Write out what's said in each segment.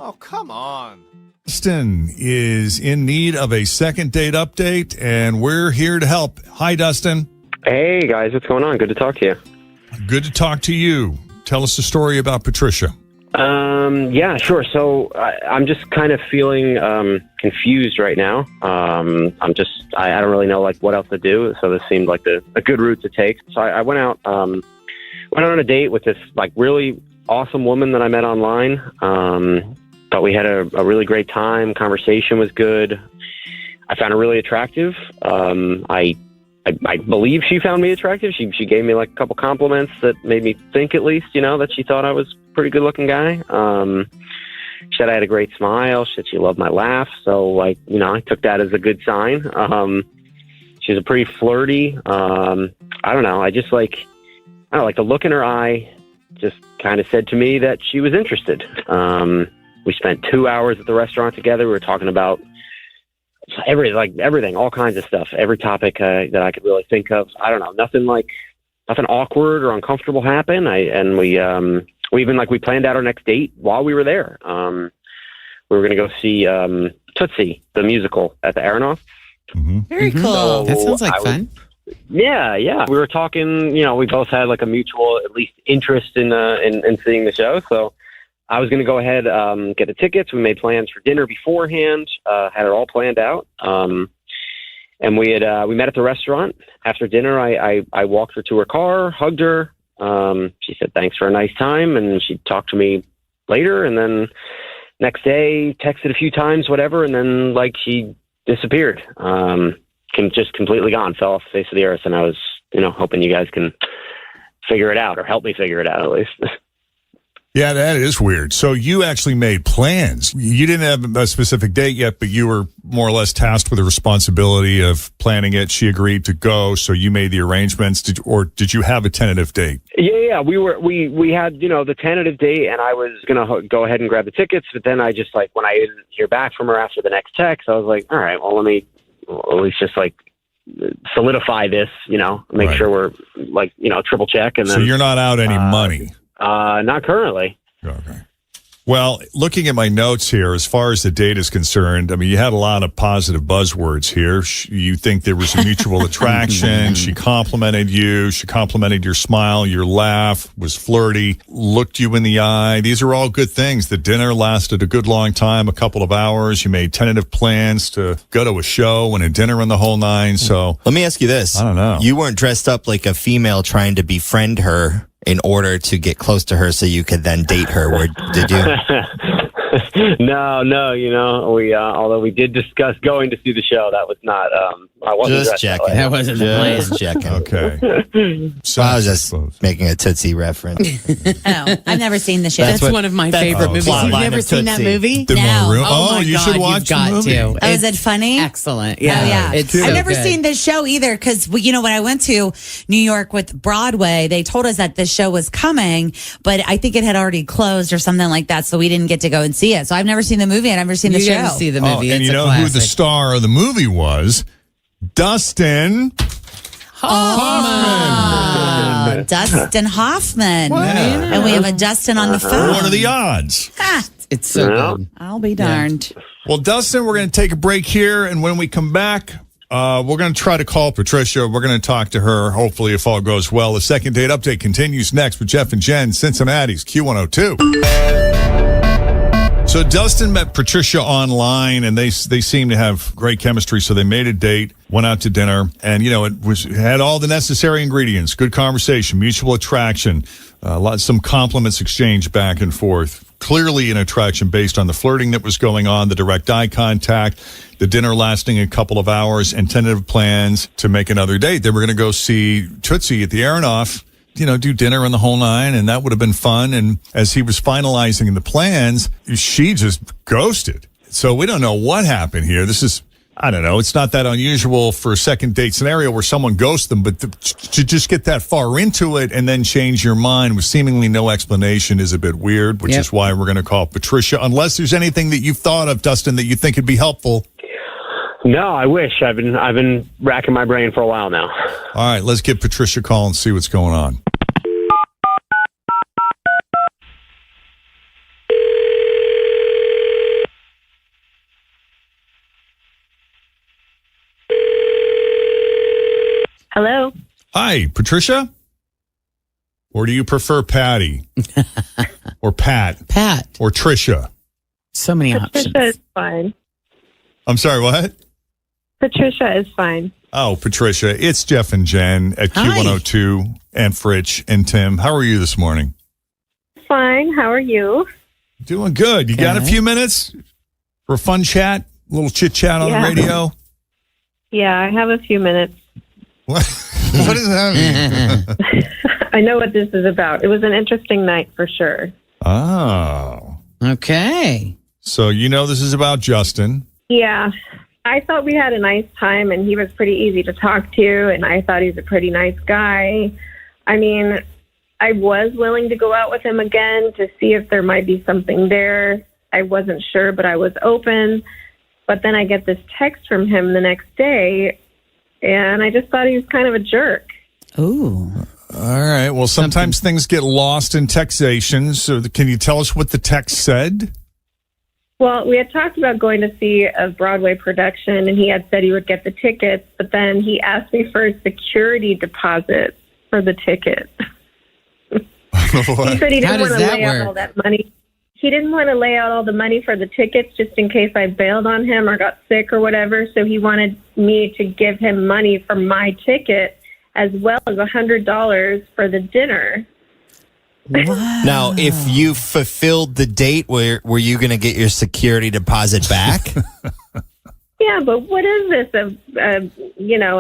Oh, come on. Dustin is in need of a second date update, and we're here to help. Hi, Dustin. Hey, guys. What's going on? Good to talk to you. Good to talk to you. Tell us a story about Patricia. Yeah, sure. So I'm just kind of feeling confused right now. I don't really know like what else to do. So this seemed like a good route to take. So I went out on a date with this like really awesome woman that I met online. But we had a really great time. Conversation was good. I found her really attractive. I believe she found me attractive. She gave me like a couple compliments that made me think at least, that she thought I was a pretty good looking guy. She said I had a great smile. She said she loved my laugh. So I took that as a good sign. She was a pretty flirty. I don't know. I like the look in her eye just kind of said to me that she was interested. We spent 2 hours at the restaurant together. We were talking about everything, all kinds of stuff, every topic that I could really think of. I don't know, nothing awkward or uncomfortable happened. We planned out our next date while we were there. We were going to go see Tootsie, the musical, at the Aronoff. Mm-hmm. Very cool. So that sounds like fun. Yeah. We were talking. We both had like a mutual, at least, interest in seeing the show. So I was going to go ahead, get the tickets. We made plans for dinner beforehand, had it all planned out. And we met at the restaurant. After dinner, I walked her to her car, hugged her. She said, thanks for a nice time. And she talked to me later. And then next day, texted a few times, whatever. And then she disappeared, just completely gone, fell off the face of the earth. And I was, hoping you guys can figure it out or help me figure it out at least. Yeah, that is weird. So you actually made plans. You didn't have a specific date yet, but you were more or less tasked with the responsibility of planning it. She agreed to go, so you made the arrangements. Did you have a tentative date? Yeah. We had, the tentative date, and I was going to go ahead and grab the tickets. But then I just when I didn't hear back from her after the next text, I was like, all right, well, let me at least just solidify this, make sure we're triple check. And then, so you're not out any money? Not currently. Okay. Well, looking at my notes here, as far as the date is concerned, I mean, you had a lot of positive buzzwords here. You think there was a mutual attraction. She complimented you. She complimented your smile. Your laugh was flirty, looked you in the eye. These are all good things. The dinner lasted a good long time, a couple of hours. You made tentative plans to go to a show and a dinner and the whole nine. So let me ask you this. I don't know. You weren't dressed up like a female trying to befriend her in order to get close to her so you could then date her, or did you? No, we although we did discuss going to see the show, that was not I wasn't just checking. That wasn't the plan. Just checking. Okay. So I was just making a Tootsie reference. Oh, I've never seen the show. That's one of my favorite movies. plot You've line never of seen that Tootsie. movie? Did No. Maroon- Oh my you God, should watch you've got the movie. to. Oh, is it funny? Excellent. Yeah. Oh, yeah. It's I've so never good. seen this show either because, when I went to New York with Broadway, they told us that this show was coming, but I think it had already closed or something like that, so we didn't get to go and see it. So I've never seen the movie. I've never seen the You show. got to see the Oh, movie. and It's you a know classic. who the star of the movie was? Dustin Hoffman. Dustin Hoffman. Wow. And we have a Dustin on the phone. What are the odds? Ah, It's so Yeah. good. I'll be darned. Well, Dustin, we're going to take a break here, and when we come back, we're going to try to call Patricia. We're going to talk to her, hopefully, if all goes well. The second date update continues next with Jeff and Jen, Cincinnati's Q102. So Dustin met Patricia online, and they seemed to have great chemistry, so they made a date, went out to dinner, and, it had all the necessary ingredients, good conversation, mutual attraction, some compliments exchanged back and forth. Clearly an attraction based on the flirting that was going on, the direct eye contact, the dinner lasting a couple of hours, and tentative plans to make another date. They were going to go see Tootsie at the Aronoff, do dinner and the whole nine, and that would have been fun. And as he was finalizing the plans, she just ghosted. So we don't know what happened here. This is, I don't know, it's not that unusual for a second date scenario where someone ghosts them, but to just get that far into it and then change your mind with seemingly no explanation is a bit weird, which is why we're going to call Patricia. Unless there's anything that you've thought of, Dustin, that you think would be helpful. No, I wish. I've been racking my brain for a while now. All right, let's give Patricia a call and see what's going on. Hello. Hi, Patricia? Or do you prefer Patty? Or Pat? Pat. Or Trisha? So many Patricia options. is fine. I'm sorry, what? Patricia is fine. Oh, Patricia, it's Jeff and Jen at Hi. Q102 and Fritch and Tim. How are you this morning? Fine. How are you? Doing good. You got a Good. few minutes for a fun chat? A little chit chat on the radio? Yeah, I have a few minutes. What does that mean? I know what this is about. It was an interesting night for sure. Oh. Okay. So you know this is about Justin. Yeah. I thought we had a nice time and he was pretty easy to talk to and I thought he's a pretty nice guy. I mean, I was willing to go out with him again to see if there might be something there. I wasn't sure, but I was open. But then I get this text from him the next day and I just thought he was kind of a jerk. Ooh. All right. Well, sometimes things get lost in textations. So can you tell us what the text said? Well, we had talked about going to see a Broadway production, and he had said he would get the tickets, but then he asked me for a security deposit for the ticket. He said he How didn't does want to that lay out work? all that money. He didn't want to lay out all the money for the tickets just in case I bailed on him or got sick or whatever, so he wanted me to give him money for my ticket as well as $100 for the dinner. Now, if you fulfilled the date, were you going to get your security deposit back? Yeah, but what is this? An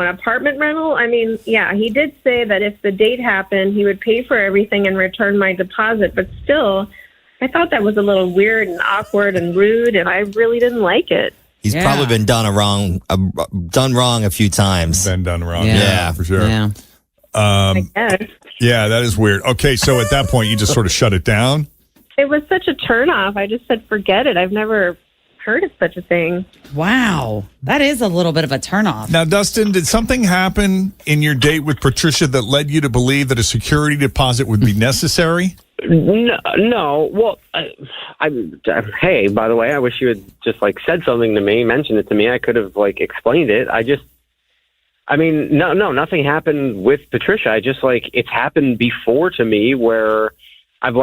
apartment rental? I mean, yeah, he did say that if the date happened, he would pay for everything and return my deposit. But still, I thought that was a little weird and awkward and rude, and I really didn't like it. He's Yeah. probably been done wrong a few times. Been done wrong. Yeah. For sure. Yeah. I guess Yeah, that is weird. Okay, so at that point, you just sort of shut it down? it was such a turnoff. I just said, forget it. I've never heard of such a thing. Wow. That is a little bit of a turnoff. Now, Dustin, did something happen in your date with Patricia that led you to believe that a security deposit would be necessary? No. Well, hey, by the way, I wish you had just said something to me, mentioned it to me. I could have explained it. No, nothing happened with Patricia. I just it's happened before to me where I've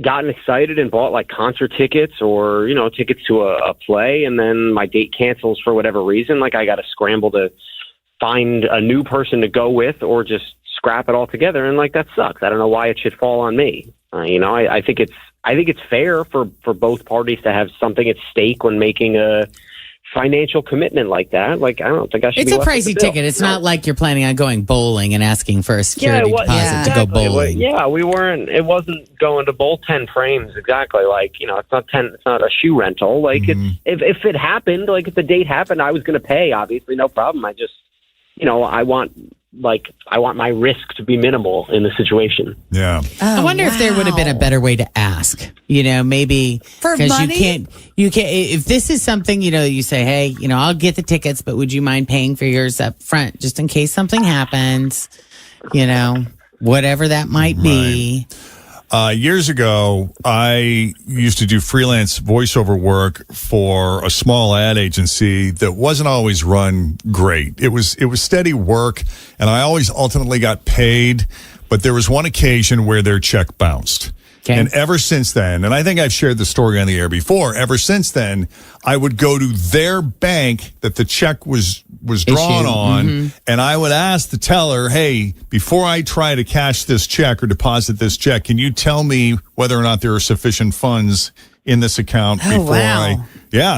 gotten excited and bought concert tickets or, tickets to a play. And then my date cancels for whatever reason. I got to scramble to find a new person to go with or just scrap it all together. And that sucks. I don't know why it should fall on me. I think it's fair for both parties to have something at stake when making a financial commitment like that. I don't think I should. It's be a left with pricey the bill. ticket. It's not like you're planning on going bowling and asking for a security deposit to go exactly. bowling. We weren't. It wasn't going to bowl 10 frames exactly. It's not 10. It's not a shoe rental. It's if it happened, if the date happened, I was going to pay. Obviously, no problem. I just, I want my risk to be minimal in the situation. Yeah. I wonder if there would have been a better way to ask. Maybe For because money? you can't. If this is something you say, hey, I'll get the tickets, but would you mind paying for yours up front just in case something happens? Whatever that might be. Years ago, I used to do freelance voiceover work for a small ad agency that wasn't always run great. It was steady work, and I always ultimately got paid, but there was one occasion where their check bounced. Okay. And ever since then, and I think I've shared the story on the air before, ever since then, I would go to their bank that the check was drawn on, and I would ask the teller, hey, before I try to cash this check or deposit this check, can you tell me whether or not there are sufficient funds in this account before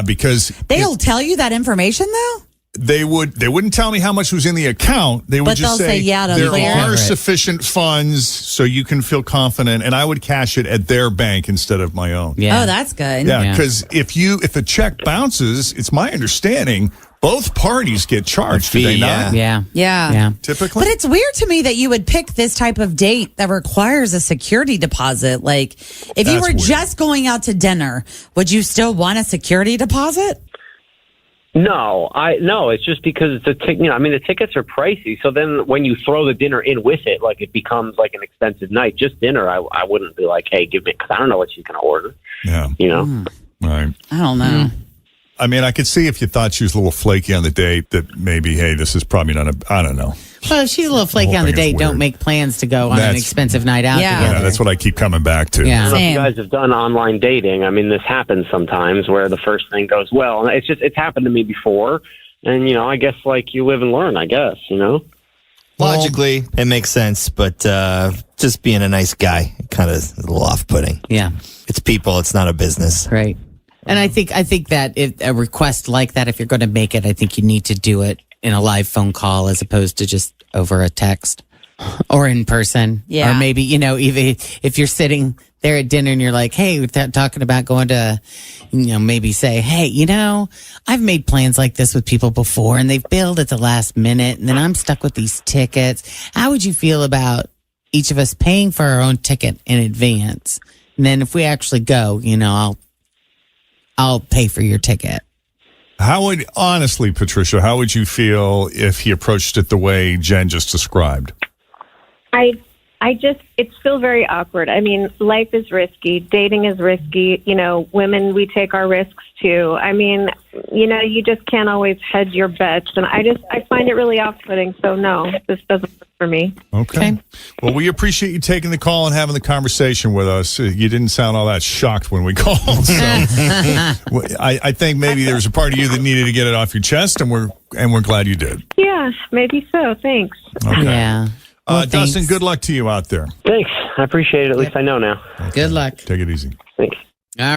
because They'll tell you that information, though? they wouldn't tell me how much was in the account. They would But just they'll say, yeah, to there clear are it. sufficient funds so you can feel confident, and I would cash it at their bank instead of my own. Yeah. Oh, that's good. Yeah, Yeah. because if a check bounces, it's my understanding both parties get charged. Do fee, they not? Yeah. Yeah. Yeah. Typically, But it's weird to me that you would pick this type of date that requires a security deposit. If you That's were weird. just going out to dinner, would you still want a security deposit? No, it's just because the tickets are pricey. So then when you throw the dinner in with it, it becomes an expensive night. Just dinner, I wouldn't be hey, give me, because I don't know what she's going to order. yeah, You know, right. I don't know. I mean, I could see if you thought she was a little flaky on the date that maybe, hey, this is probably not I don't know. Well, if she's a little flaky on the thing is date, don't weird. make plans to go on an expensive night out Yeah. together. Yeah, that's what I keep coming back to. Yeah. I don't know if you Same. guys have done online dating. I mean, this happens sometimes where the first thing goes well. And it's happened to me before. And, I guess, like, you live and learn, I guess, Logically, it makes sense, but just being a nice guy, kind of a little off-putting. Yeah. It's people, it's not a business. Right. And I think that if a request like that, if you're going to make it, I think you need to do it in a live phone call as opposed to just over a text or in person. Yeah. Or maybe, even if you're sitting there at dinner and you're like, hey, we're talking about going to, maybe say, hey, I've made plans like this with people before and they've bailed at the last minute and then I'm stuck with these tickets. How would you feel about each of us paying for our own ticket in advance? And then if we actually go, I'll pay for your ticket. Honestly, Patricia, how would you feel if he approached it the way Jen just described? It's still very awkward. I mean, life is risky. Dating is risky. Women, we take our risks too. I mean, you just can't always hedge your bets. And I find it really off-putting. So no, this doesn't work for me. Okay. Well, we appreciate you taking the call and having the conversation with us. You didn't sound all that shocked when we called. So I think maybe there was a part of you that needed to get it off your chest, and we're glad you did. Yeah, maybe so. Thanks. Okay. Yeah. Well, Dustin, thanks. good luck to you out there. Thanks. I appreciate it. At least I know now. Good luck. Take it easy. Thanks. All right.